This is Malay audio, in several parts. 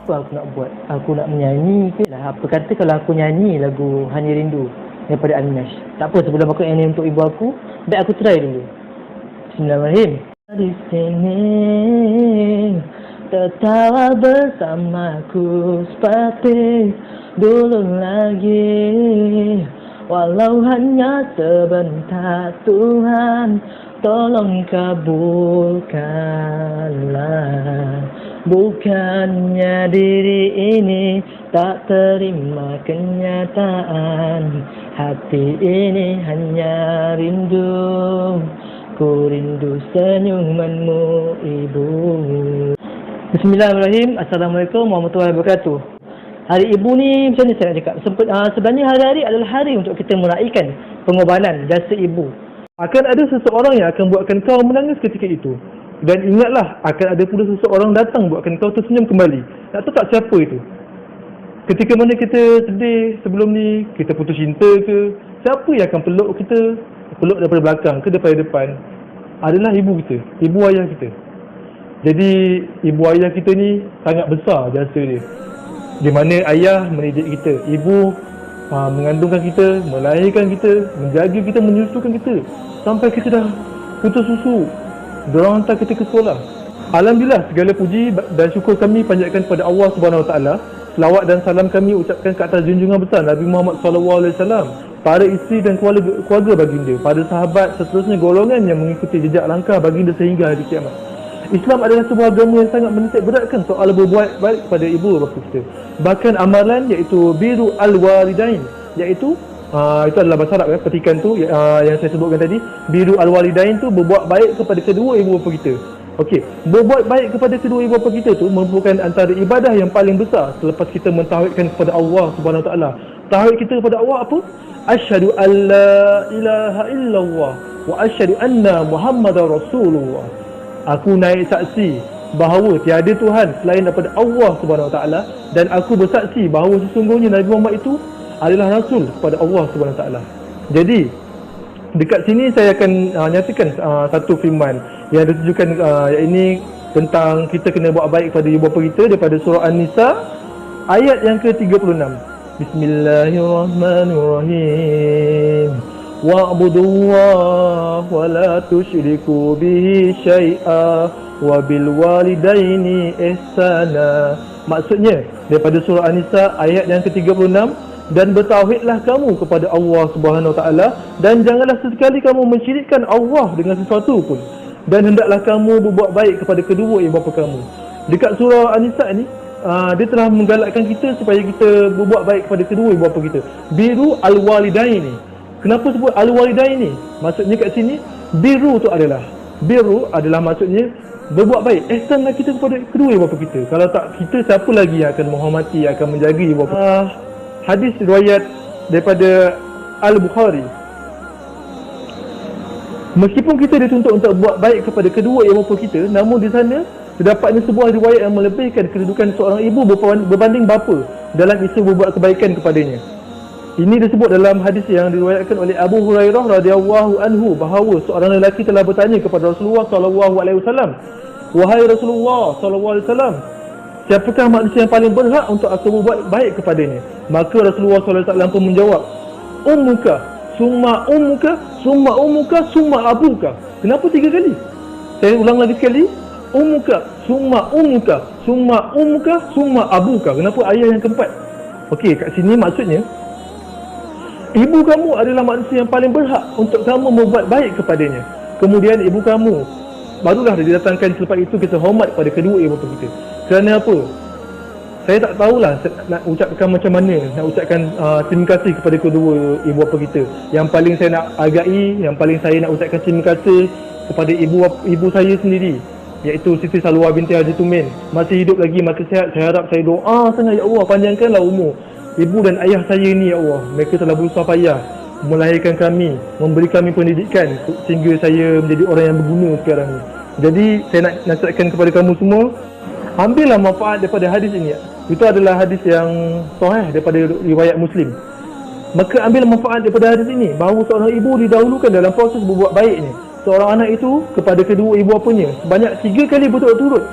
Apa aku nak buat? Aku nak menyanyi ke lah? Apa kata kalau aku nyanyi lagu Hanya Rindu daripada Aminash? Tak apa, sebelum aku nyanyi untuk ibu aku, baik aku try dulu. Bismillahirrahmanirrahim. Di sini tertawa bersamaku seperti dulu lagi. Walau hanya sebentar, Tuhan tolong kabulkanlah. Bukannya diri ini tak terima kenyataan, hati ini hanya rindu. Ku rindu senyumanmu, Ibu. Bismillahirrahmanirrahim. Assalamualaikum warahmatullahi wabarakatuh. Hari Ibu ni macam ni saya nak cakap. Sebenarnya hari-hari adalah hari untuk kita meraihkan pengorbanan jasa ibu. Akan ada seseorang yang akan buatkan kau menangis ketika itu. Dan ingatlah, akan ada pula seseorang datang buatkan kau tersenyum kembali. Tak tahu tak siapa itu. Ketika mana kita sedih sebelum ni, kita putus cinta ke, siapa yang akan peluk kita? Peluk daripada belakang ke daripada depan? Adalah ibu kita, ibu ayah kita. Jadi ibu ayah kita ni sangat besar jasa dia. Di mana ayah mendidik kita, ibu mengandungkan kita, melahirkan kita, menjaga kita, menyusukan kita sampai kita dah putus susu. Diorang hantar kita ke sekolah. Alhamdulillah, segala puji dan syukur kami panjatkan kepada Allah Subhanahu Wa Taala. Selawat dan salam kami ucapkan ke atas junjungan besar Nabi Muhammad SAW, para isteri dan keluarga baginda, para sahabat, seterusnya golongan yang mengikuti jejak langkah baginda sehingga hari kiamat. Islam adalah sebuah agama yang sangat menitik beratkan soal berbuat baik kepada ibu bapa kita. Bahkan amalan iaitu biru al-walidain, iaitu itu adalah bahasa Arab, petikan tu yang saya sebutkan tadi. Biru al-walidain tu berbuat baik kepada kedua ibu bapa kita. Okey, berbuat baik kepada kedua ibu bapa kita tu merupakan antara ibadah yang paling besar selepas kita mentauhidkan kepada Allah Subhanahu Wa Taala. Tauhid kita kepada Allah apa? Asyhadu an la ilaha illallah wa asyhadu anna Muhammadar Rasulullah. Aku naik saksi bahawa tiada Tuhan selain daripada Allah Subhanahu Wa Taala, dan aku bersaksi bahawa sesungguhnya Nabi Muhammad itu adalah rasul kepada Allah Subhanahu Wa Taala. Jadi dekat sini saya akan nyatakan satu firman yang ditujukan ini tentang kita kena buat baik kepada ibu bapa kita daripada surah An-Nisa ayat yang ke-36. Bismillahirrahmanirrahim. Wa'budullaha wa la tusyriku bihi syai'a wa bil walidaini ihsana. Maksudnya daripada surah An-Nisa ayat yang ke-36, dan bertauhidlah kamu kepada Allah Subhanahu Wa Taala, dan janganlah sesekali kamu mensyirikkan Allah dengan sesuatu pun, dan hendaklah kamu berbuat baik kepada kedua ibu bapa kamu. Dekat surah An-Nisa ni dia telah menggalakkan kita supaya kita berbuat baik kepada kedua ibu bapa kita. Biru al-walidain ni. Kenapa sebut al-walidain ni? Maksudnya kat sini biru adalah maksudnya berbuat baik. Ihsanlah kita kepada kedua ibu bapa kita. Kalau tak kita, siapa lagi yang akan menghormati, akan menjaga ibu bapa? Hadis riwayat daripada Al-Bukhari. Meskipun kita dituntut untuk buat baik kepada kedua ibu bapa kita, namun di sana terdapatnya sebuah riwayat yang melebihkan kedudukan seorang ibu berbanding bapa dalam isu berbuat kebaikan kepadanya. Ini disebut dalam hadis yang diriwayatkan oleh Abu Hurairah radhiyallahu anhu bahawa seorang lelaki telah bertanya kepada Rasulullah sallallahu alaihi wasallam, "Wahai Rasulullah sallallahu alaihi wasallam, siapakah manusia yang paling berhak untuk aku berbuat baik kepadanya?" Maka Rasulullah sallallahu alaihi wasallam pun menjawab, "Ummuka, summa ummuka, summa ummuka, summa abuka." Kenapa 3 kali? Saya ulang lagi sekali. Ummuka, summa ummuka, summa ummuka, summa abuka. Kenapa ayat yang keempat? Okey, kat sini maksudnya ibu kamu adalah manusia yang paling berhak untuk kamu membuat baik kepadanya. Kemudian ibu kamu, barulah didatangkan selepas itu kita hormat pada kedua ibu bapa kita. Kerana apa? Saya tak tahulah nak ucapkan macam mana, nak ucapkan terima kasih kepada kedua ibu bapa kita. Yang paling saya nak hargai, yang paling saya nak ucapkan terima kasih kepada ibu saya sendiri, iaitu Siti Salwa binti Haji Tumin. Masih hidup lagi, masih sihat. Saya harap, saya doa sangat, ya Allah, panjangkanlah umur ibu dan ayah saya ni, ya Allah. Mereka telah berusaha payah melahirkan kami, memberi kami pendidikan sehingga saya menjadi orang yang berguna sekarang ni. Jadi saya nak nasihatkan kepada kamu semua, ambillah manfaat daripada hadis ini. Itu adalah hadis yang sahih daripada riwayat Muslim. Maka ambil manfaat daripada hadis ini, bahawa seorang ibu didahulukan dalam proses berbuat baiknya seorang anak itu kepada kedua ibu bapanya sebanyak 3 kali berturut-turut.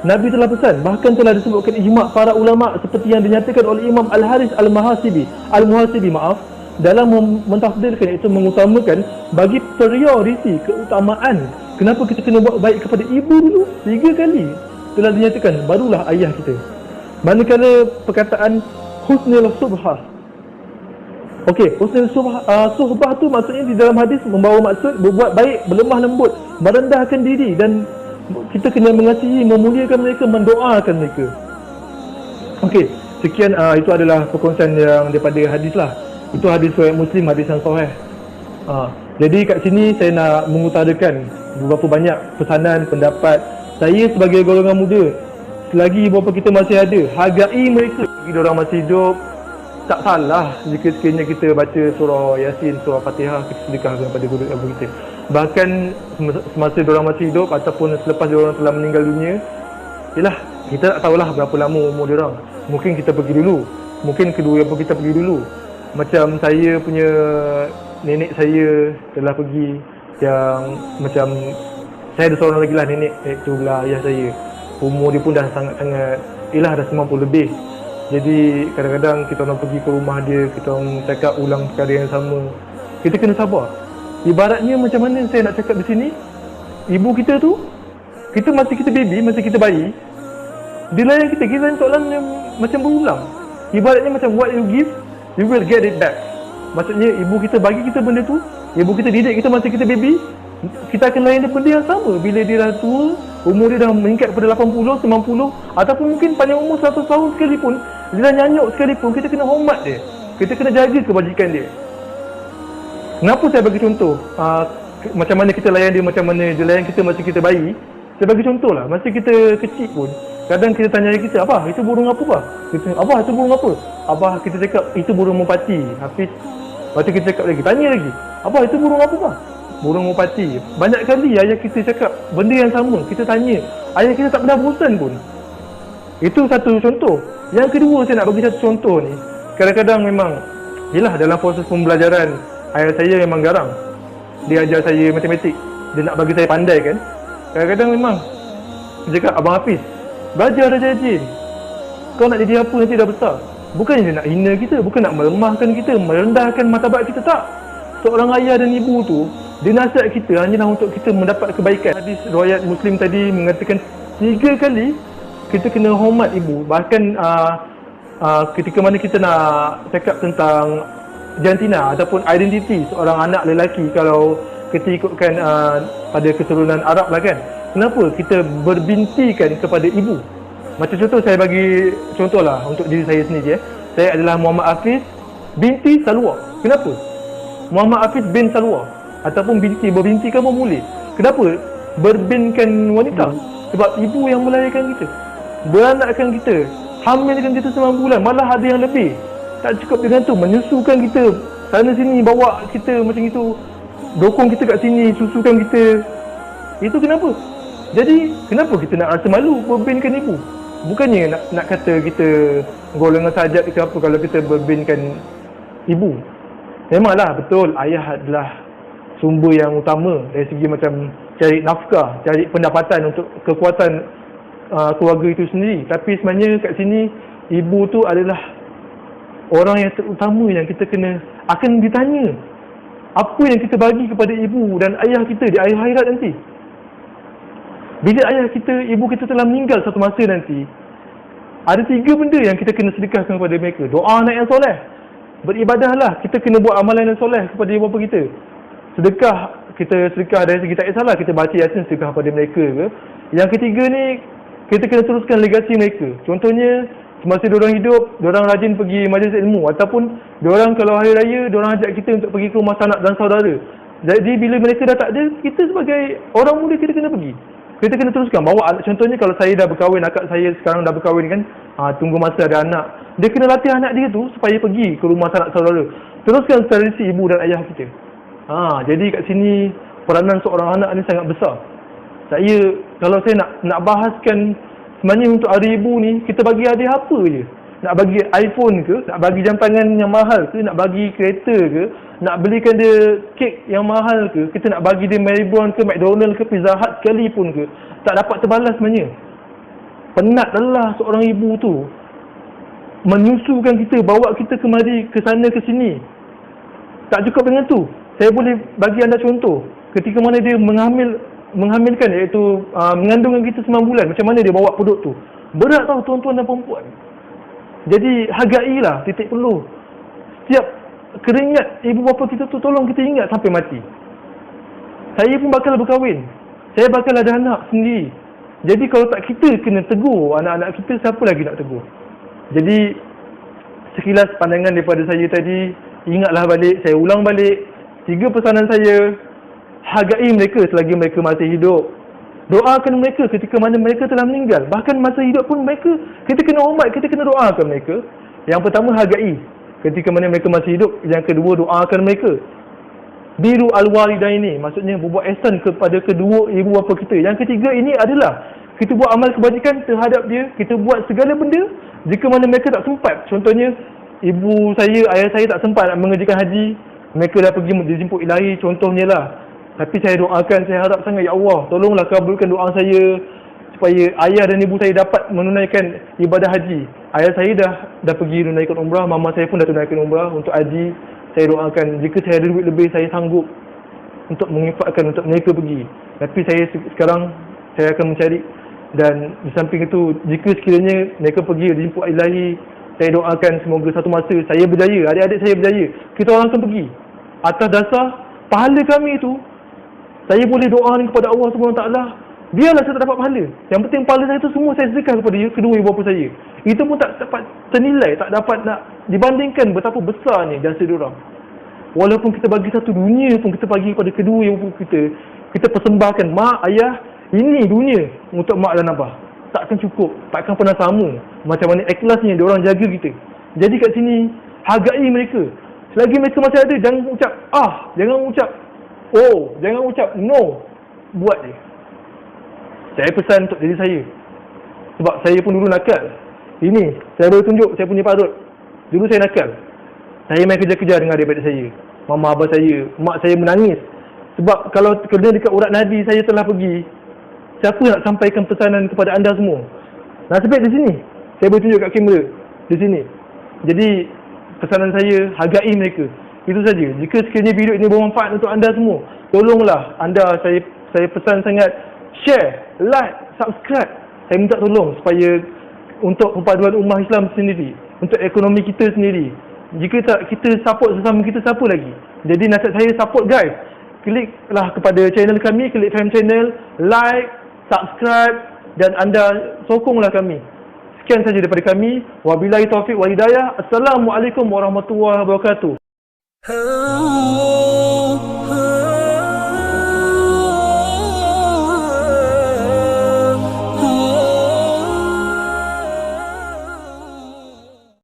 Nabi telah pesan, bahkan telah disebutkan ijma' para ulama seperti yang dinyatakan oleh Imam Al-Haris Al-Muhasibi dalam mentafsirkan, iaitu mengutamakan bagi prioriti keutamaan. Kenapa kita kena buat baik kepada ibu dulu? 3 kali telah dinyatakan, barulah ayah kita. Manakala perkataan husnul subhah. Okey, husnul suhbah tu maksudnya di dalam hadis membawa maksud berbuat baik, berlemah lembut, merendahkan diri, dan kita kena mengasihi, memuliakan mereka, mendoakan mereka. Okey, sekian itu adalah perkongsian yang daripada hadis lah. Itu hadis riwayat Muslim, hadis yang sahih. Jadi kat sini saya nak mengutarakan beberapa banyak pesanan, pendapat saya sebagai golongan muda. Selagi ibu bapa kita masih ada, hargai mereka. Selagi diorang masih hidup, tak salah jika sekiranya kita baca surah Yasin, surah Fatihah, kita sedekahkan kepada guru ibu kita. Bahkan semasa diorang masih hidup ataupun selepas diorang telah meninggal dunia, yelah, kita tak tahulah berapa lama umur diorang. Mungkin kita pergi dulu, mungkin kedua ibu kita pergi dulu. Macam saya punya nenek saya telah pergi, yang macam saya ada seorang lagi lah nenek, iaitu belah ayah saya. Umur dia pun dah sangat-sangat, dah 90 lebih. Jadi kadang-kadang kita orang pergi ke rumah dia, kita orang cakap ulang perkara yang sama. Kita kena sabar. Ibaratnya macam mana saya nak cakap di sini, ibu kita tu, kita masa kita baby, masa kita bayi, dia layan kita soalan yang macam berulang. Ibaratnya macam what you give, you will get it back. Maksudnya ibu kita bagi kita benda tu, ibu kita didik kita masa kita baby, kita akan layan benda yang sama bila dia dah tua, umur dia dah meningkat kepada 80, 90, ataupun mungkin panjang umur 100 tahun sekalipun, dia dah nyanyuk sekalipun, kita kena hormat dia, kita kena jaga kebajikan dia. Kenapa saya bagi contoh macam mana kita layan dia, macam mana dia layan kita masa kita bayi? Saya bagi contoh lah, masa kita kecil pun kadang kita tanya kita, "Abah, itu burung apa, Abah?" Kita, "Abah, itu burung apa?" Abah kita cakap, "Itu burung merpati." Hafiz, lepas tu kita cakap lagi, tanya lagi, "Abah, itu burung apa, Abah?" Burung merpati. Banyak kali ayah kita cakap benda yang sama, kita tanya, ayah kita tak pernah bosan pun. Itu satu contoh. Yang kedua, saya nak bagi satu contoh ni. Kadang-kadang memang, yelah, dalam proses pembelajaran, ayah saya memang garang. Dia ajar saya matematik, dia nak bagi saya pandai kan. Kadang-kadang memang dia cakap, "Abang Hafiz, belajar dah rajin. Kau nak jadi apa nanti dah besar?" Bukannya dia nak hina kita, bukan nak melemahkan kita, merendahkan martabat kita, tak. Seorang ayah dan ibu tu, dia nasihat kita hanyalah untuk kita mendapat kebaikan. Hadis riwayat Muslim tadi mengatakan 3 kali kita kena hormat ibu. Bahkan ketika mana kita nak cakap tentang jantina ataupun identiti seorang anak lelaki, kalau kita ikutkan pada keturunan Arab lah kan, kenapa kita berbintikan kepada ibu? Macam contoh, saya bagi contoh lah untuk diri saya sendiri. Saya adalah Muhammad Hafiz binti Salwa. Kenapa? Muhammad Hafiz bin Salwa, ataupun binti, berbintikan pun boleh. Kenapa berbinkan wanita? Sebab ibu yang melahirkan kita, beranakkan kita, hamilkan kita 9 bulan, malah ada yang lebih. Tak cukup dengan tu, menyusukan kita sana sini, bawa kita macam itu, dokong kita kat sini, susukan kita. Itu kenapa? Jadi kenapa kita nak rasa malu berbinkan ibu? Bukannya nak kata kita golongan sajak ke apa kalau kita berbinkan ibu. Memanglah betul, ayah adalah sumber yang utama dari segi macam cari nafkah, cari pendapatan untuk kekuatan keluarga itu sendiri. Tapi sebenarnya kat sini, ibu tu adalah orang yang terutama yang kita akan ditanya apa yang kita bagi kepada ibu dan ayah kita di akhir hayat nanti. Bila ayah kita, ibu kita telah meninggal satu masa nanti, ada 3 benda yang kita kena sedekahkan kepada mereka. Doa anak yang soleh, beribadahlah, kita kena buat amalan yang soleh kepada ibu bapa kita. Sedekah, kita sedekah dari segi tak kisahlah kita baca Yasin, sedekah kepada mereka ke. Yang ketiga ni, kita kena teruskan legasi mereka. Contohnya, semasa diorang hidup, diorang rajin pergi majlis ilmu, ataupun diorang kalau hari raya, diorang ajak kita untuk pergi ke rumah sanak dan saudara. Jadi bila mereka dah tak ada, kita sebagai orang muda kita kena pergi. Kita kena teruskan bawa. Contohnya kalau saya dah berkahwin, akak saya sekarang dah berkahwin kan, tunggu masa ada anak, dia kena latih anak dia tu supaya pergi ke rumah sanak saudara. Teruskan tradisi ibu dan ayah kita. Jadi kat sini peranan seorang anak ni sangat besar. Kalau saya nak bahaskan, sebenarnya untuk hari ibu ni, kita bagi hadiah apa je? Nak bagi iPhone ke? Nak bagi jam tangan yang mahal ke? Nak bagi kereta ke? Nak belikan dia kek yang mahal ke? Kita nak bagi dia Marybrown ke, McDonald ke, Pizza Hut sekalipun ke? Tak dapat terbalas sebenarnya. penat lelah seorang ibu tu menyusukan kita, bawa kita kemari, ke sana ke sini. Tak cukup dengan tu, saya boleh bagi anda contoh ketika mana dia menghamilkan, iaitu mengandungkan kita 9 bulan. Macam mana dia bawa perut tu, berat tau tuan-tuan dan perempuan. Jadi hargailah titik peluh. Setiap keringat ibu bapa kita tu tolong kita ingat sampai mati. Saya pun bakal berkahwin, saya bakal ada anak sendiri. Jadi kalau tak kita kena tegur anak-anak kita, siapa lagi nak tegur? Jadi sekilas pandangan daripada saya tadi, ingatlah balik, saya ulang balik 3 pesanan saya. Hargai mereka selagi mereka masih hidup. Doakan mereka ketika mana mereka telah meninggal. Bahkan masa hidup pun mereka, kita kena hormat, kita kena doakan mereka. Yang pertama, hargai ketika mana mereka masih hidup. Yang kedua, doakan mereka. Biru al-walidaini, maksudnya berbuat ihsan kepada kedua ibu bapa kita. Yang ketiga ini adalah kita buat amal kebajikan terhadap dia. Kita buat segala benda jika mana mereka tak sempat. Contohnya, ibu saya, ayah saya tak sempat nak mengerjakan haji, mereka dah pergi dijemput ilahi, contohnya lah. Tapi saya doakan, saya harap sangat, ya Allah, tolonglah kabulkan doa saya supaya ayah dan ibu saya dapat menunaikan ibadah haji. Ayah saya dah pergi menunaikan umrah, mama saya pun dah tunaikan umrah untuk haji. Saya doakan jika saya ada duit lebih, saya sanggup untuk menginfakkan untuk mereka pergi. Tapi sekarang saya akan mencari. Dan di samping itu, jika sekiranya mereka pergi dijemput ilahi, saya doakan semoga satu masa saya berjaya, adik-adik saya berjaya, kita orang akan pergi. Atas dasar pahala kami itu, saya boleh doa kepada Allah SWT, biarlah saya tak dapat pahala. Yang penting pahala saya itu semua saya sedekah kepada kedua ibu bapa saya. Itu pun tak dapat ternilai, tak dapat nak dibandingkan betapa besarnya jasa diorang. Walaupun kita bagi satu dunia pun kita bagi kepada kedua ibu bapa kita, kita persembahkan, mak, ayah, ini dunia untuk mak dan abah. Takkan cukup, takkan pernah sama macam mana ikhlasnya diorang jaga kita. Jadi kat sini, hargai mereka. Selagi mereka masih ada, jangan ucap jangan ucap jangan ucap no. Buat je. Saya pesan untuk diri saya, sebab saya pun dulu nakal. Ini, saya boleh tunjuk saya punya parut. Dulu saya nakal. Saya main kerja-kerja dengan adik-adik saya, mama abah saya, mak saya menangis. Sebab kalau kena dekat urat nadi saya telah pergi, siapa nak sampaikan pesanan kepada anda semua? Nasib baik di sini, saya boleh tunjuk kat kamera di sini. Jadi pesanan saya, hargai mereka. Itu saja. Jika sekiranya video ini bermanfaat untuk anda semua, tolonglah anda, saya pesan sangat, share, like, subscribe. Saya minta tolong supaya untuk perpaduan ummah Islam sendiri, untuk ekonomi kita sendiri. Jika tak kita support sesama kita, siapa lagi? Jadi nasihat saya, support guys. Kliklah kepada channel kami, klik Faham Channel, like, subscribe, dan anda sokonglah kami. Sekian saja daripada kami. Wabillahi taufiq wal hidayah. Assalamualaikum warahmatullahi wabarakatuh.